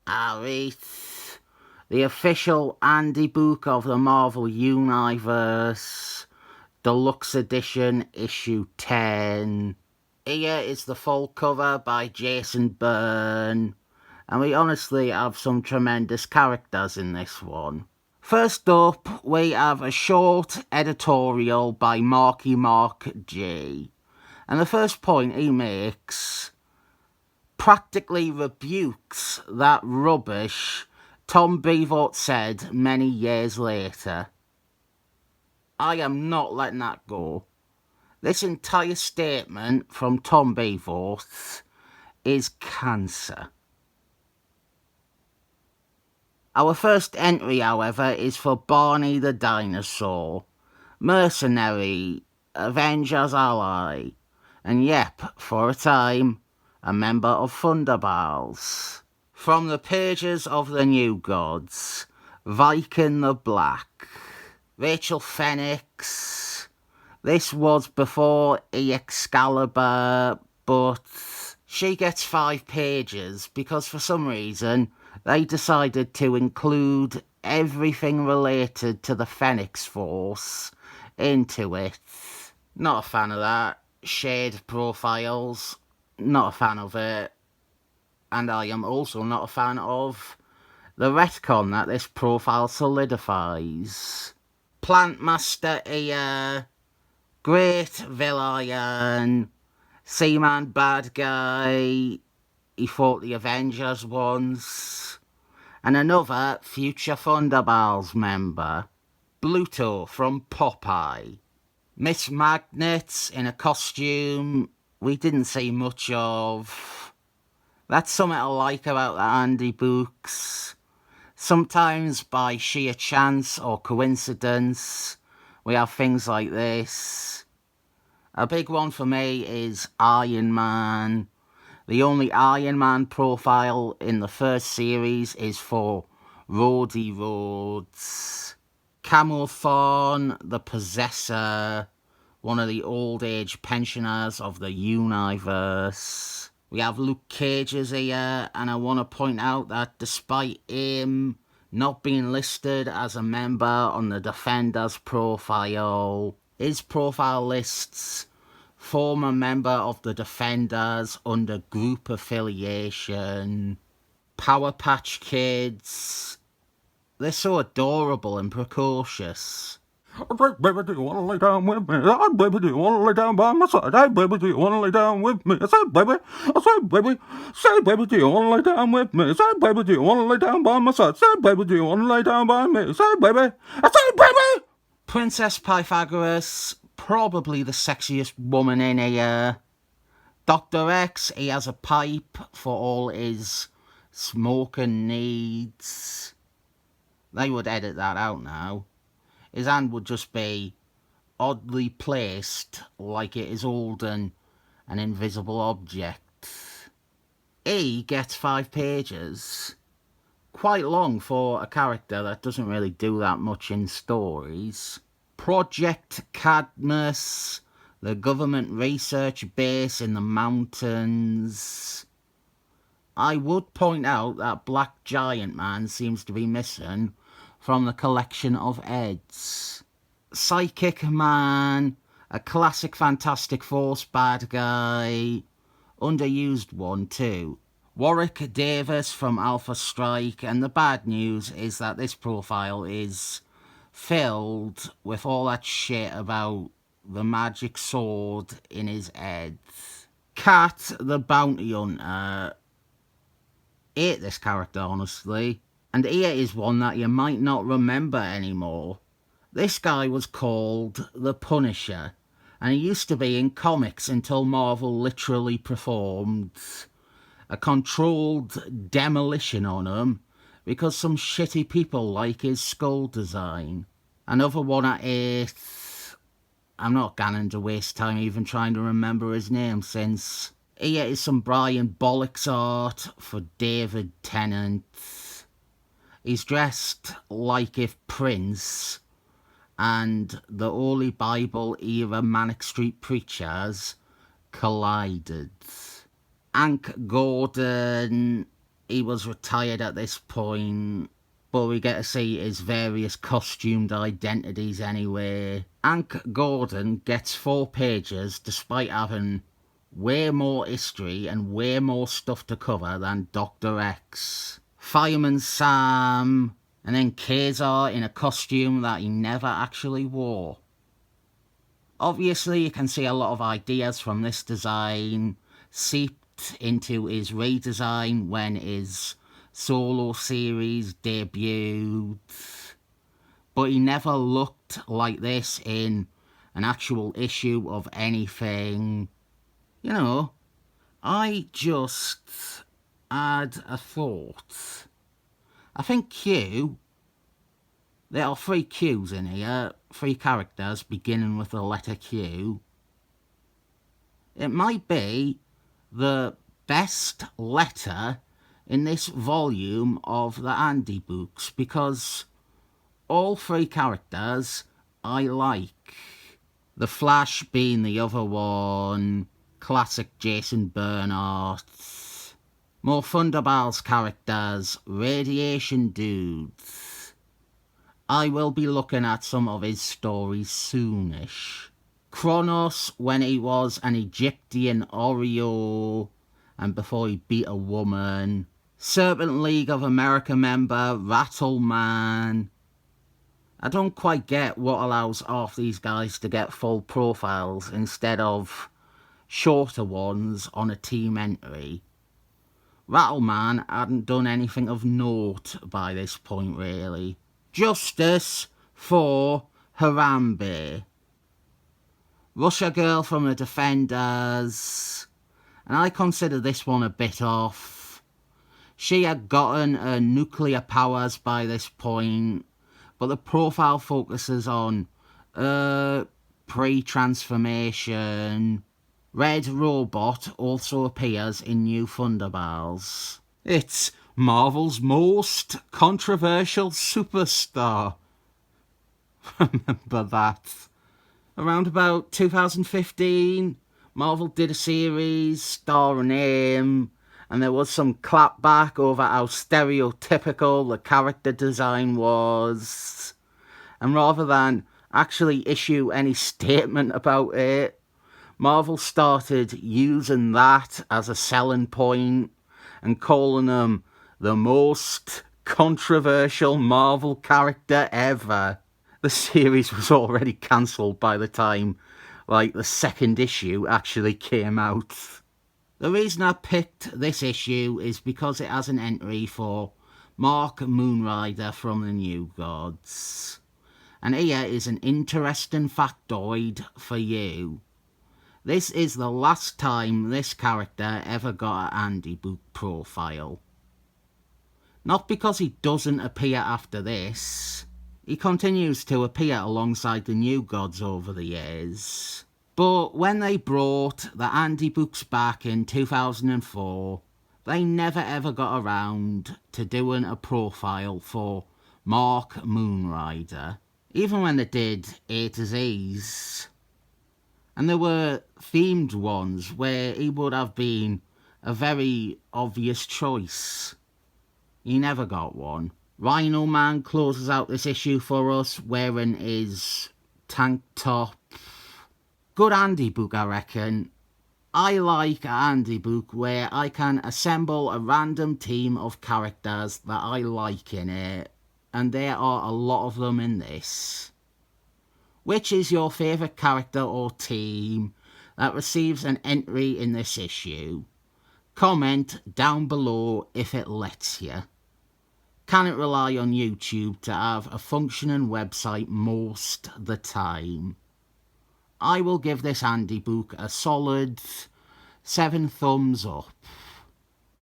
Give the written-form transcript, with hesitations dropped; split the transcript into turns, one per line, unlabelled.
Alright. The official Handybook of the Marvel Universe, Deluxe Edition, Issue 10. Here is the full cover by Jason Byrne, and we honestly have some tremendous characters in this one. First up, we have a short editorial by Marky Mark G, and the first point he makes practically rebukes that rubbish Tom Brevoort said many years later. I am not letting that go. This entire statement from Tom Brevoort is cancer. Our first entry, however, is for Barney the Dinosaur, mercenary, Avengers ally, and yep, for a time, a member of Thunderbals. From the pages of the New Gods, Viking the Black, Rachel Phoenix. This was before Excalibur, but she gets 5 pages because for some reason they decided to include everything related to the Phoenix Force into it. Not a fan of that. Shade profiles, not a fan of it. And I am also not a fan of the retcon that this profile solidifies. Plant Master here, great villain, Seaman bad guy, he fought the Avengers once, and another future Thunderbals member, Bluto from Popeye. Miss Magnet in a costume we didn't see much of. That's something I like about the Handybooks. Sometimes by sheer chance or coincidence, we have things like this. A big one for me is Iron Man. The only Iron Man profile in the first series is for Rhodey Rhodes. Camo Thorn, the Possessor, one of the old age pensioners of the universe. We have Luke Cage's here, and I want to point out that despite him not being listed as a member on the Defenders profile, his profile lists former member of the Defenders under group affiliation. Power Patch Kids. They're so adorable and precocious.
Hey, baby, do you want to lay down with me? Hey, baby, do you want to lay down by my side? Hey, baby, do you want to lay down with me? I said, baby. Say, baby, do you want to lay down with me? Say, baby, do you want to lay down by my side? Say, baby, do you want to lay down by me? Say, baby. I said, baby.
Princess Pythagoras, probably the sexiest woman in here. Dr. X, he has a pipe for all his smoking needs. They would edit that out now. His hand would just be oddly placed like it is holding an invisible object. He gets 5 pages. Quite long for a character that doesn't really do that much in stories. Project Cadmus, the government research base in the mountains. I would point out that Black Giant Man seems to be missing from the collection of Eds. Psychic Man, a classic Fantastic Force bad guy, underused one too. Warwick Davis from Alpha Strike, and the bad news is that this profile is filled with all that shit about the magic sword in his head. Cat the Bounty Hunter. Hate this character, honestly. And here is one that you might not remember anymore. This guy was called the Punisher, and he used to be in comics until Marvel literally performed a controlled demolition on him because some shitty people like his skull design. Another one I hate. I'm not going to waste time even trying to remember his name since. Here is some Brian Bollocks art for David Tennant. He's dressed like if Prince and the Holy Bible era Manic Street preachers collided. Hank Gordon, he was retired at this point, but we get to see his various costumed identities anyway. Hank Gordon gets 4 pages despite having way more history and way more stuff to cover than Dr. X. Fireman Sam, and then Kazar in a costume that he never actually wore. Obviously, you can see a lot of ideas from this design seeped into his redesign when his solo series debuted, but he never looked like this in an actual issue of anything. You know, I just had a thought. I think there are 3 Qs in here, 3 characters beginning with the letter Q. It might be the best letter in this volume of the Handybooks because all 3 characters I like. The Flash being the other one, classic Jason Bernhardt. More Thunderbolts characters, Radiation Dudes. I will be looking at some of his stories soonish. Kronos when he was an Egyptian Oreo and before he beat a woman. Serpent League of America member Rattleman. I don't quite get what allows half these guys to get full profiles instead of shorter ones on a team entry. Rattleman hadn't done anything of note by this point really. Justice for Harambe. Russia Girl from the Defenders, and I consider this one a bit off. She had gotten her nuclear powers by this point, but the profile focuses on pre-transformation. Red Robot also appears in New Thunderbolts. It's Marvel's most controversial superstar. Remember that? Around about 2015, Marvel did a series starring him, and there was some clapback over how stereotypical the character design was. And rather than actually issue any statement about it, Marvel started using that as a selling point and calling him the most controversial Marvel character ever. The series was already cancelled by the time, the 2nd issue actually came out. The reason I picked this issue is because it has an entry for Mark Moonrider from the New Gods. And here is an interesting factoid for you. This is the last time this character ever got a Handybook profile. Not because he doesn't appear after this. He continues to appear alongside the New Gods over the years. But when they brought the Handybooks back in 2004, they never ever got around to doing a profile for Mark Moonrider. Even when they did A to Z's. And there were themed ones where he would have been a very obvious choice. He never got one. Rhino Man closes out this issue for us wearing his tank top. Good Handybook, I reckon. I like a Handybook where I can assemble a random team of characters that I like in it, and there are a lot of them in this. Which is your favourite character or team that receives an entry in this issue? Comment down below if it lets you. Can it rely on YouTube to have a functioning website most the time? I will give this Handybook a solid 7 thumbs up.